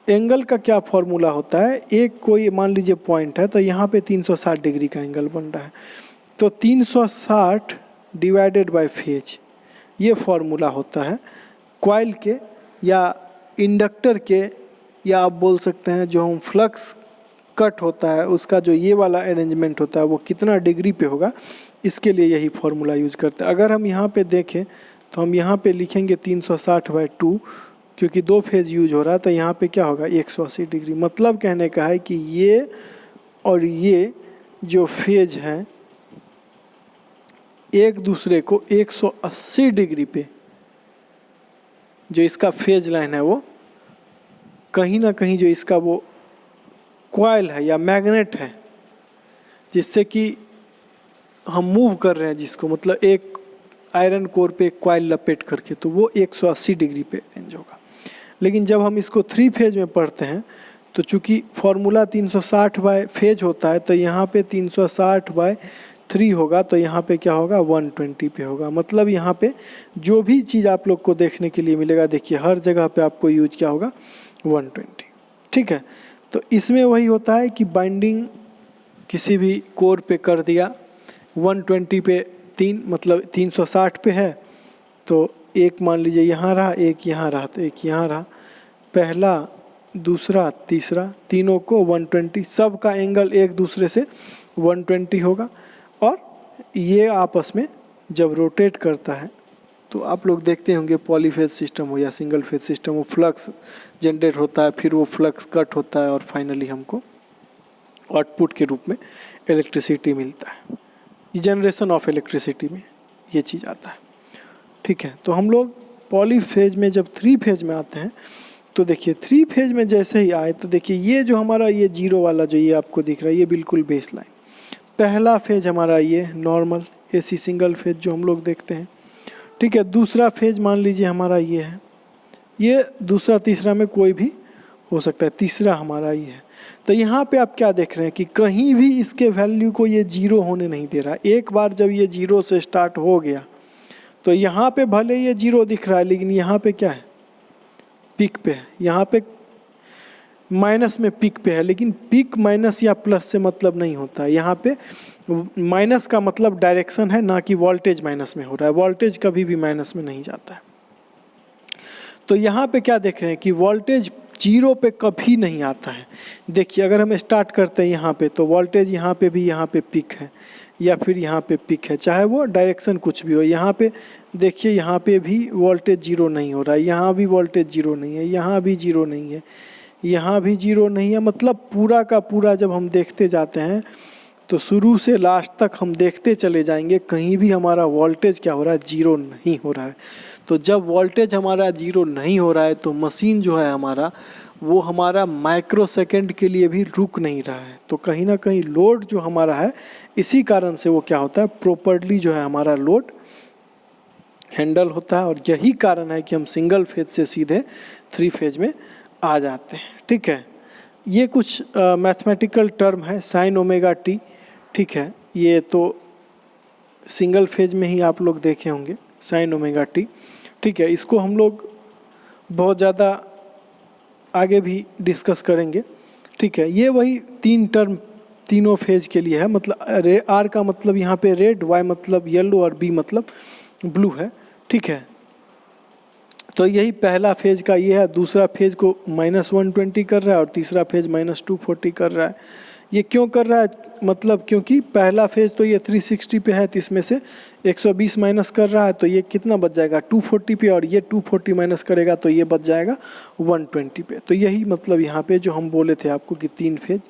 एंगल का क्या फॉर्मूला होता है। एक कोई मान लीजिए पॉइंट है, तो यहाँ पे 360 डिग्री का एंगल बन रहा है, तो 360 डिवाइडेड बाय फेज, ये फॉर्मूला होता है कॉइल के या इंडक्टर के, या आप बोल सकते हैं जो हम फ्लक्स कट होता है उसका जो ये वाला अरेंजमेंट होता है वो कितना डिग्री पे होगा, इसके लिए यही फॉर्मूला यूज़ करते हैं। अगर हम यहाँ पे देखें तो हम यहाँ पे लिखेंगे 360/2, क्योंकि 2 फेज यूज हो रहा है, तो यहाँ पे क्या होगा 180 डिग्री। मतलब कहने का है कि ये और ये जो फेज हैं एक दूसरे को 180 डिग्री पे, जो इसका फेज लाइन है वो कहीं ना कहीं जो इसका वो कॉइल है या मैग्नेट है, जिससे कि हम मूव कर रहे हैं जिसको, मतलब एक आयरन कोर पे एक कॉइल लपेट करके, तो वो 180 डिग्री पे अरेंज होगा। लेकिन जब हम इसको 3 फेज में पढ़ते हैं, तो चूंकि फॉर्मूला 360 बाय फेज होता है, तो यहाँ पे 360/3 होगा, तो यहाँ पे क्या होगा 120 पे होगा। मतलब यहाँ पे जो भी चीज़ आप लोग को देखने के लिए मिलेगा, देखिए हर जगह पे आपको यूज क्या होगा 120, ठीक है। तो इसमें वही होता है कि बाइंडिंग किसी भी कोर पे कर दिया 120 पे, 3 मतलब 360 पे है, तो एक मान लीजिए यहाँ रहा, एक यहाँ रहा, तो एक यहाँ रहा, पहला दूसरा तीसरा, तीनों को 120, सब का एंगल एक दूसरे से 120 होगा। और ये आपस में जब रोटेट करता है, तो आप लोग देखते होंगे पॉलीफेज सिस्टम हो या सिंगल फेज सिस्टम हो, फ्लक्स जनरेट होता है, फिर वो फ्लक्स कट होता है और फाइनली हमको आउटपुट के रूप में इलेक्ट्रिसिटी मिलता है। ये जनरेशन ऑफ इलेक्ट्रिसिटी में ये चीज़ आता है, ठीक है। तो हम लोग पॉलीफेज में जब 3 फेज में आते हैं, तो देखिए 3 फेज में जैसे ही आए, तो देखिए ये जो हमारा ये जीरो वाला जो ये आपको दिख रहा है, ये बिल्कुल बेस लाइन। पहला फेज हमारा ये नॉर्मल एसी सिंगल फेज जो हम लोग देखते हैं, ठीक है। दूसरा फेज मान लीजिए हमारा ये है, ये दूसरा तीसरा में कोई भी हो सकता है, तीसरा हमारा ये है। तो यहाँ पे आप क्या देख रहे हैं कि कहीं भी इसके वैल्यू को ये जीरो होने नहीं दे रहा। एक बार जब ये जीरो से स्टार्ट हो गया, तो यहाँ पे भले ये जीरो दिख रहा है, लेकिन यहाँ पे क्या है पिक पे है, यहाँ पे माइनस में पिक पे है। लेकिन पिक माइनस या प्लस से मतलब नहीं होता है, यहाँ पे माइनस का मतलब डायरेक्शन है, ना कि वोल्टेज माइनस में हो रहा है। वोल्टेज कभी भी माइनस में नहीं जाता है। तो यहाँ पे क्या देख रहे हैं कि वोल्टेज जीरो पे कभी नहीं आता है। देखिए अगर हम स्टार्ट करते हैं यहाँ पे तो वोल्टेज यहाँ पे भी यहाँ पे पिक है या फिर यहाँ पे पिक है, चाहे वो डायरेक्शन कुछ भी हो। यहाँ पे देखिए यहाँ पे भी वोल्टेज जीरो नहीं हो रहा है, यहाँ भी वोल्टेज जीरो नहीं है, यहाँ भी जीरो नहीं है, यहाँ भी जीरो नहीं है। मतलब पूरा का पूरा जब हम देखते जाते हैं तो शुरू से लास्ट तक हम देखते चले जाएंगे, कहीं भी हमारा वोल्टेज क्या हो रहा है, जीरो नहीं हो रहा है। तो जब वोल्टेज हमारा जीरो नहीं हो रहा है तो मशीन जो है हमारा वो हमारा माइक्रो सेकेंड के लिए भी रुक नहीं रहा है। तो कहीं ना कहीं लोड जो हमारा है इसी कारण से वो क्या होता है, प्रॉपर्ली जो है हमारा लोड हैंडल होता है। और यही कारण है कि हम सिंगल फेज से सीधे 3 फेज में आ जाते हैं। ठीक है, ये कुछ मैथमेटिकल टर्म है, साइन ओमेगा टी। ठीक है, ये तो सिंगल फेज में ही आप लोग देखे होंगे, साइन ओमेगा टी। ठीक है, इसको हम लोग बहुत ज़्यादा आगे भी डिस्कस करेंगे। ठीक है, ये वही 3 टर्म तीनों फेज के लिए है। मतलब आर का मतलब यहाँ पे रेड, वाई मतलब येलो और बी मतलब ब्लू है। ठीक है, तो यही पहला फेज का ये है। दूसरा फेज को -120 कर रहा है और तीसरा फेज -240 कर रहा है। ये क्यों कर रहा है, मतलब क्योंकि पहला फेज तो ये 360 पे है तो इसमें से 120 माइनस कर रहा है, तो ये कितना बच जाएगा 240 पे, और ये 240 माइनस करेगा तो ये बच जाएगा 120 पे। तो यही मतलब यहाँ पे जो हम बोले थे आपको कि 3 फेज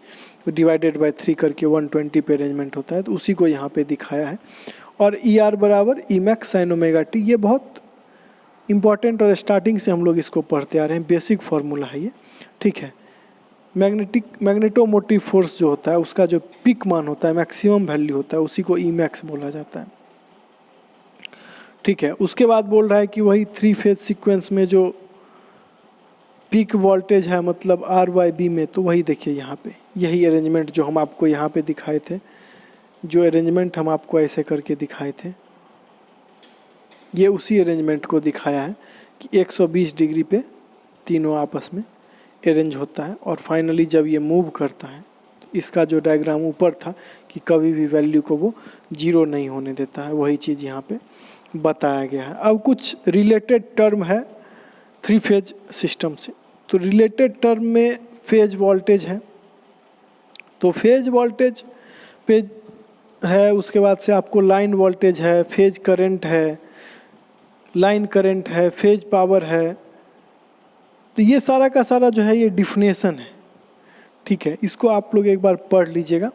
डिवाइडेड बाय 3 करके 120 पे अरेंजमेंट होता है, तो उसी को यहाँ पे दिखाया है। और ई आर बराबर E max sine omega T, ये बहुत इम्पॉर्टेंट और स्टार्टिंग से हम लोग इसको पढ़ते आ रहे हैं, बेसिक फार्मूला है ये। ठीक है, मैग्नेटोमोटिव फोर्स जो होता है उसका जो पिक मान होता है, मैक्सिमम वैल्यू होता है, उसी को ई मैक्स बोला जाता है। ठीक है, उसके बाद बोल रहा है कि वही 3 फेज सीक्वेंस में जो पीक वोल्टेज है मतलब आर वाई बी में, तो वही देखिए यहाँ पे यही अरेंजमेंट जो हम आपको यहाँ पे दिखाए थे, जो अरेंजमेंट हम आपको ऐसे करके दिखाए थे, ये उसी अरेंजमेंट को दिखाया है कि 120 डिग्री पे तीनों आपस में अरेंज होता है। और फाइनली जब ये मूव करता है तो इसका जो डायग्राम ऊपर था कि कभी भी वैल्यू को वो जीरो नहीं होने देता है, वही चीज़ यहाँ पे बताया गया है। अब कुछ रिलेटेड टर्म है 3 फेज सिस्टम से। तो रिलेटेड टर्म में फेज वोल्टेज है, तो फेज वोल्टेज पे है, उसके बाद से आपको लाइन वोल्टेज है, फेज करंट है, लाइन करंट है, फेज पावर है। तो ये सारा का सारा जो है ये डिफिनेशन है। ठीक है, इसको आप लोग एक बार पढ़ लीजिएगा,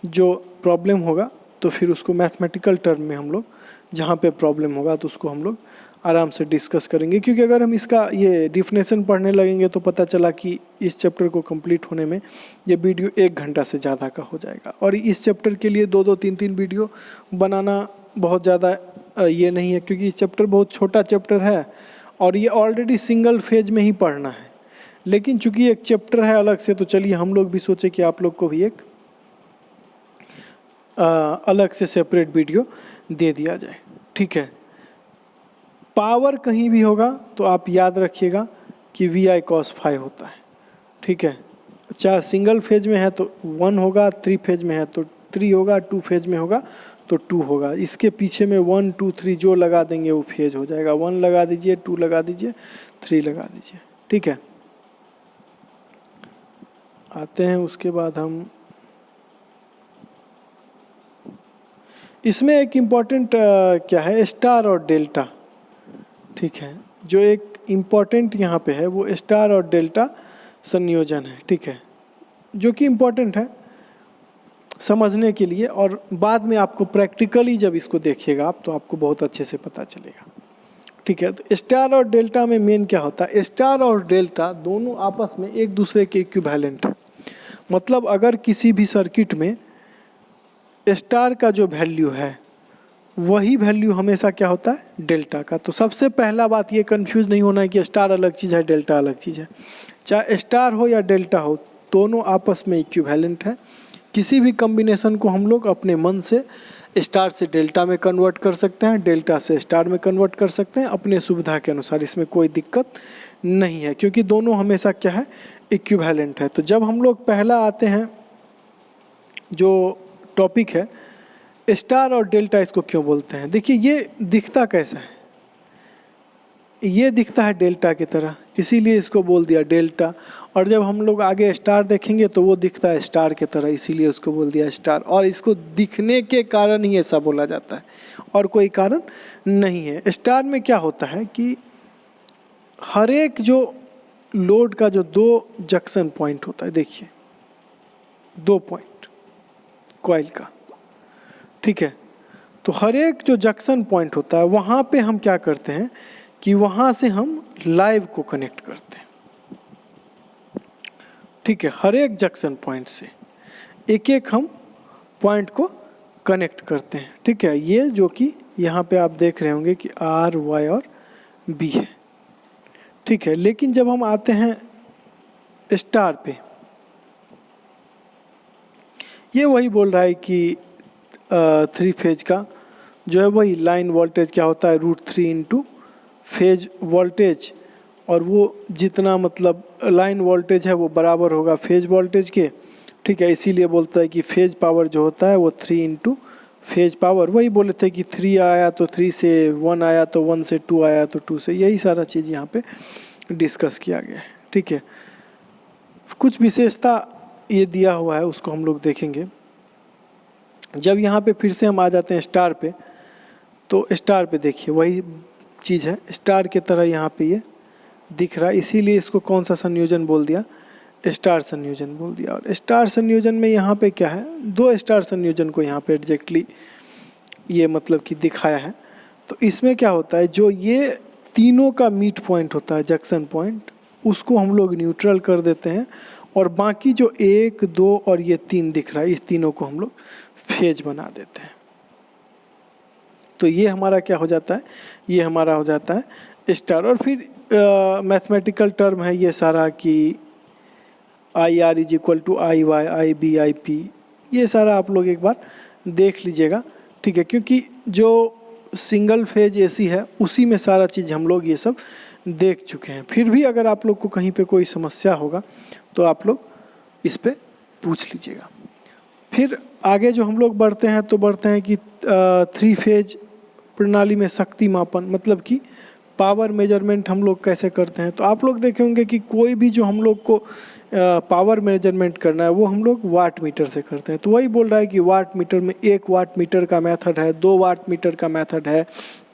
जो प्रॉब्लम होगा तो फिर उसको मैथमेटिकल टर्म में हम लोग जहाँ पे प्रॉब्लम होगा तो उसको हम लोग आराम से डिस्कस करेंगे। क्योंकि अगर हम इसका ये डिफिनेशन पढ़ने लगेंगे तो पता चला कि इस चैप्टर को कंप्लीट होने में ये वीडियो 1 घंटा से ज़्यादा का हो जाएगा। और इस चैप्टर के लिए 2-2, 3-3 वीडियो बनाना बहुत ज़्यादा ये नहीं है, क्योंकि इस चैप्टर बहुत छोटा चैप्टर है और ये ऑलरेडी सिंगल फेज में ही पढ़ना है। लेकिन चूंकि एक चैप्टर है अलग से, तो चलिए हम लोग भी सोचे कि आप लोग को भी एक अलग से सेपरेट वीडियो दे दिया जाए। ठीक है, पावर कहीं भी होगा तो आप याद रखिएगा कि VI cos phi होता है। ठीक है, चाहे सिंगल फेज में है तो 1 होगा, 3 फेज में है तो 3 होगा, 2 फेज में होगा तो 2 होगा। इसके पीछे में 1, 2, 3 जो लगा देंगे वो फेज हो जाएगा। 1 लगा दीजिए, 2 लगा दीजिए, 3 लगा दीजिए। ठीक है, आते हैं उसके बाद हम इसमें एक इम्पॉर्टेंट क्या है, स्टार और डेल्टा। ठीक है, जो एक इम्पॉर्टेंट यहाँ पे है वो स्टार और डेल्टा संयोजन है। ठीक है, जो कि इम्पॉर्टेंट है समझने के लिए, और बाद में आपको प्रैक्टिकली जब इसको देखिएगा आप तो आपको बहुत अच्छे से पता चलेगा। ठीक है, तो स्टार और डेल्टा में मेन क्या होता है, स्टार और डेल्टा दोनों आपस में एक दूसरे के इक्विवेलेंट है। मतलब अगर किसी भी सर्किट में स्टार का जो वैल्यू है वही वैल्यू हमेशा क्या होता है, डेल्टा का। तो सबसे पहला बात ये कंफ्यूज नहीं होना है कि स्टार अलग चीज़ है, डेल्टा अलग चीज़ है। चाहे स्टार हो या डेल्टा हो, दोनों आपस में इक्विवेलेंट है। किसी भी कॉम्बिनेशन को हम लोग अपने मन से स्टार से डेल्टा में कन्वर्ट कर सकते हैं, डेल्टा से स्टार में कन्वर्ट कर सकते हैं अपने सुविधा के अनुसार। इसमें कोई दिक्कत नहीं है, क्योंकि दोनों हमेशा क्या है, इक्विवेलेंट है। तो जब हम लोग पहला आते हैं जो टॉपिक है स्टार और डेल्टा, इसको क्यों बोलते हैं। देखिए ये दिखता कैसा है, ये दिखता है डेल्टा की तरह, इसीलिए इसको बोल दिया डेल्टा। और जब हम लोग आगे स्टार देखेंगे तो वो दिखता है स्टार की तरह, इसीलिए उसको बोल दिया स्टार। और इसको दिखने के कारण ही ऐसा बोला जाता है, और कोई कारण नहीं है। स्टार में क्या होता है कि हर एक जो लोड का जो 2 जंक्शन पॉइंट होता है, देखिए 2 पॉइंट कॉइल का, ठीक है। तो हर एक जो जंक्शन पॉइंट होता है वहाँ पे हम क्या करते हैं कि वहाँ से हम लाइव को कनेक्ट करते हैं, ठीक है। हर एक जंक्शन पॉइंट से एक एक हम पॉइंट को कनेक्ट करते हैं, ठीक है। ये जो कि यहाँ पे आप देख रहे होंगे कि R, Y और B है, ठीक है। लेकिन जब हम आते हैं स्टार पे, ये वही बोल रहा है कि 3 फेज का जो है वही लाइन वोल्टेज क्या होता है √3 इंटू फेज वोल्टेज, और वो जितना मतलब लाइन वोल्टेज है वो बराबर होगा फेज वोल्टेज के, ठीक है। इसीलिए बोलता है कि फेज पावर जो होता है वो 3 इंटू फेज पावर। वही बोले थे कि 3 आया तो 3 से, 1 आया तो 1 से, 2 आया तो 2 से, यही सारा चीज़ यहाँ पे डिस्कस किया गया है, ठीक है। कुछ विशेषता ये दिया हुआ है, उसको हम लोग देखेंगे। जब यहाँ पे फिर से हम आ जाते हैं स्टार पे, तो स्टार पे देखिए वही चीज़ है, स्टार के तरह यहाँ पे ये दिख रहा है, इसीलिए इसको कौन सा संयोजन बोल दिया, स्टार संयोजन बोल दिया। और स्टार संयोजन में यहाँ पे क्या है, 2 स्टार संयोजन को यहाँ पे एग्जैक्टली ये मतलब कि दिखाया है। तो इसमें क्या होता है, जो ये तीनों का मीट पॉइंट होता है जंक्शन पॉइंट, उसको हम लोग न्यूट्रल कर देते हैं, और बाकी जो 1, 2 और ये 3 दिख रहा है, इस तीनों को हम लोग फेज बना देते हैं। तो ये हमारा क्या हो जाता है, ये हमारा हो जाता है स्टार। और फिर मैथमेटिकल टर्म है ये सारा कि IR is equal to IY, IB, IP, ये सारा आप लोग एक बार देख लीजिएगा, ठीक है। क्योंकि जो सिंगल फेज AC है उसी में सारा चीज़ हम लोग ये सब देख चुके हैं। फिर भी अगर आप लोग को कहीं पे कोई समस्या होगा तो आप लोग इस पे पूछ लीजिएगा। फिर आगे जो हम लोग बढ़ते हैं तो बढ़ते हैं कि 3 फेज प्रणाली में शक्ति मापन, मतलब कि पावर मेजरमेंट हम लोग कैसे करते हैं। तो आप लोग देखे होंगे कि कोई भी जो हम लोग को पावर मेजरमेंट करना है वो हम लोग वाट मीटर से करते हैं। तो वही बोल रहा है कि वाट मीटर में 1 वाट मीटर का मेथड है, 2 वाट मीटर का मेथड है,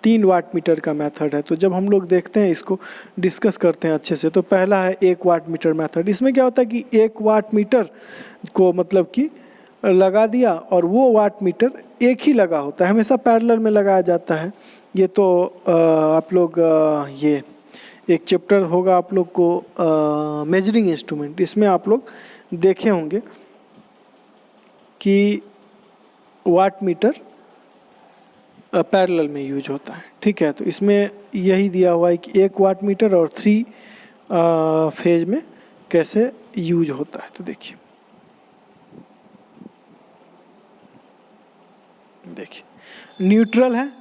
3 वाट मीटर का मेथड है। तो जब हम लोग देखते हैं इसको डिस्कस करते हैं अच्छे से, तो पहला है 1 वाट मीटर मेथड। इसमें क्या होता है कि 1 वाट मीटर को मतलब कि लगा दिया, और वो वाट मीटर एक ही लगा होता है, हमेशा पैरेलल में लगाया जाता है। ये तो आप लोग ये एक चैप्टर होगा आप लोग को मेजरिंग इंस्ट्रूमेंट, इसमें आप लोग देखे होंगे कि वाट मीटर पैरेलल में यूज होता है, ठीक है। तो इसमें यही दिया हुआ है कि 1 वाट मीटर और 3 फेज में कैसे यूज होता है। तो देखिए न्यूट्रल है,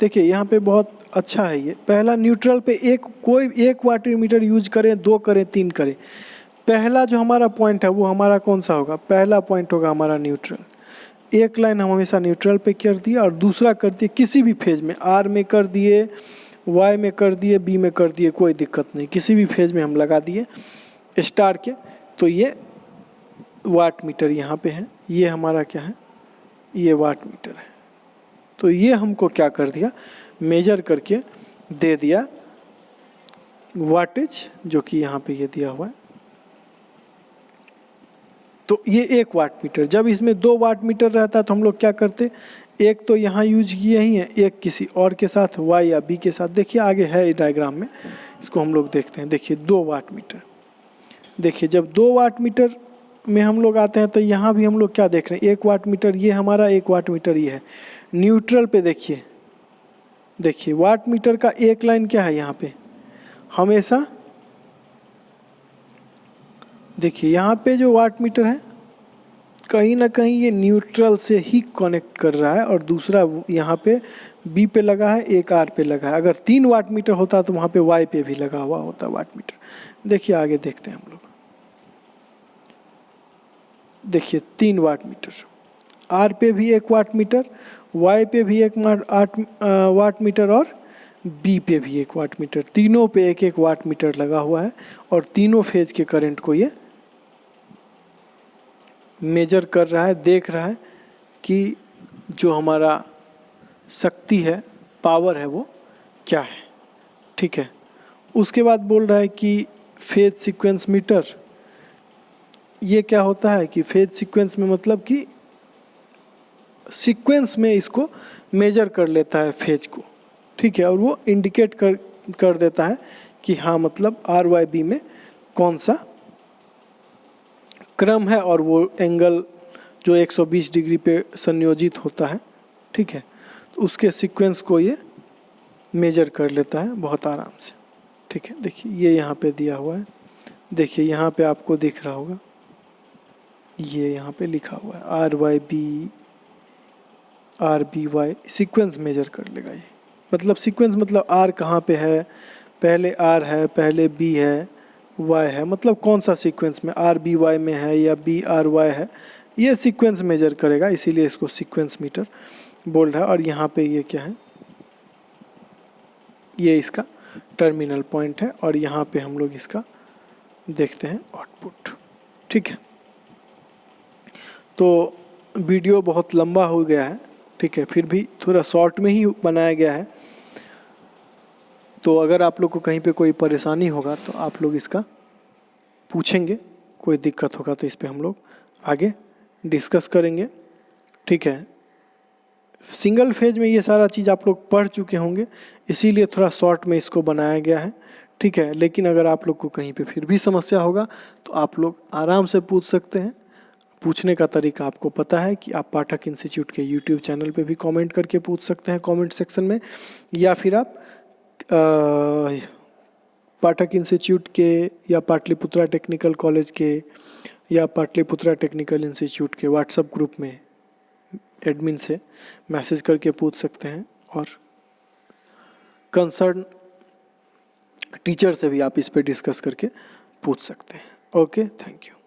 देखिए यहाँ पे बहुत अच्छा है ये। पहला न्यूट्रल पे कोई 1 वाट मीटर यूज करें, 2 करें, 3 करें, पहला जो हमारा पॉइंट है वो हमारा कौन सा होगा, पहला पॉइंट होगा हमारा न्यूट्रल। एक लाइन हम हमेशा न्यूट्रल पे कर दिए, और दूसरा कर दिए किसी भी फेज में, R में कर दिए, Y में कर दिए, B में कर दिए, कोई दिक्कत नहीं, किसी भी फेज में हम लगा दिए स्टार के। तो ये वाट मीटर यहाँ पे है, ये हमारा क्या है, ये वाट मीटर है। तो ये हमको क्या कर दिया, मेजर करके दे दिया वाटेज, जो कि यहाँ पे ये दिया हुआ है। तो ये 1 वाट मीटर। जब इसमें 2 वाट मीटर रहता तो हम लोग क्या करते, एक तो यहाँ यूज किए ही है, एक किसी और के साथ Y या B के साथ। देखिए आगे है डायग्राम में, इसको हम लोग देखते हैं। देखिए 2 वाट मीटर, देखिए जब 2 वाट मीटर में हम लोग आते हैं तो यहाँ भी हम लोग क्या देख रहे हैं, 1 वाट मीटर ये हमारा, 1 वाट मीटर ये है। न्यूट्रल पे देखिए, देखिए वाट मीटर का एक लाइन क्या है यहाँ पे, हमेशा देखिए यहाँ पे जो वाट मीटर है कहीं ना कहीं ये न्यूट्रल से ही कनेक्ट कर रहा है, और दूसरा यहाँ पे B पे लगा है, एक R पे लगा है। अगर 3 वाट मीटर होता तो वहाँ पे Y पे भी लगा हुआ होता वाट मीटर। देखिए आगे देखते हैं हम लोग, देखिए 3 वाट मीटर, R पे भी 1 वाट मीटर, Y पे भी 1 वाट मीटर, और बी पे भी 1 वाट मीटर, तीनों पे 1-1 वाट मीटर लगा हुआ है और तीनों फेज के करंट को ये मेजर कर रहा है, देख रहा है कि जो हमारा शक्ति है, पावर है, वो क्या है। ठीक है, उसके बाद बोल रहा है कि फेज सीक्वेंस मीटर, ये क्या होता है कि फेज सीक्वेंस में मतलब कि सीक्वेंस में इसको मेजर कर लेता है फेज को। ठीक है, और वो इंडिकेट कर देता है कि हाँ मतलब RYB में कौन सा क्रम है और वो एंगल जो 120 डिग्री पे संयोजित होता है। ठीक है, तो उसके सीक्वेंस को ये मेजर कर लेता है बहुत आराम से। ठीक है, देखिए ये यहाँ पे दिया हुआ है, देखिए यहाँ पे आपको दिख रहा होगा, ये यहाँ पे लिखा हुआ है RYB RBY, सीक्वेंस मेजर कर लेगा ये। मतलब सीक्वेंस मतलब R कहाँ पे है, पहले R है, पहले B है, Y है, मतलब कौन सा सीक्वेंस में RBY में है या BRY है, ये सीक्वेंस मेजर करेगा, इसीलिए इसको सीक्वेंस मीटर बोल रहा है। और यहाँ पे ये क्या है, ये इसका टर्मिनल पॉइंट है और यहाँ पे हम लोग इसका देखते हैं आउटपुट। ठीक है, तो वीडियो बहुत लंबा हो गया है। ठीक है, फिर भी थोड़ा शॉर्ट में ही बनाया गया है, तो अगर आप लोग को कहीं पे कोई परेशानी होगा तो आप लोग इसका पूछेंगे, कोई दिक्कत होगा तो इस पे हम लोग आगे डिस्कस करेंगे। ठीक है, सिंगल फेज में ये सारा चीज़ आप लोग पढ़ चुके होंगे, इसीलिए थोड़ा शॉर्ट में इसको बनाया गया है। ठीक है, लेकिन अगर आप लोग को कहीं पे फिर भी समस्या होगा तो आप लोग आराम से पूछ सकते हैं। पूछने का तरीका आपको पता है कि आप पाठक इंस्टीट्यूट के यूट्यूब चैनल पे भी कमेंट करके पूछ सकते हैं कमेंट सेक्शन में, या फिर आप पाठक इंस्टीट्यूट के या पाटलिपुत्रा टेक्निकल कॉलेज के या पाटलिपुत्रा टेक्निकल इंस्टीट्यूट के व्हाट्सएप ग्रुप में एडमिन से मैसेज करके पूछ सकते हैं, और कंसर्न टीचर से भी आप इस पे डिस्कस करके पूछ सकते हैं। Okay, thank you.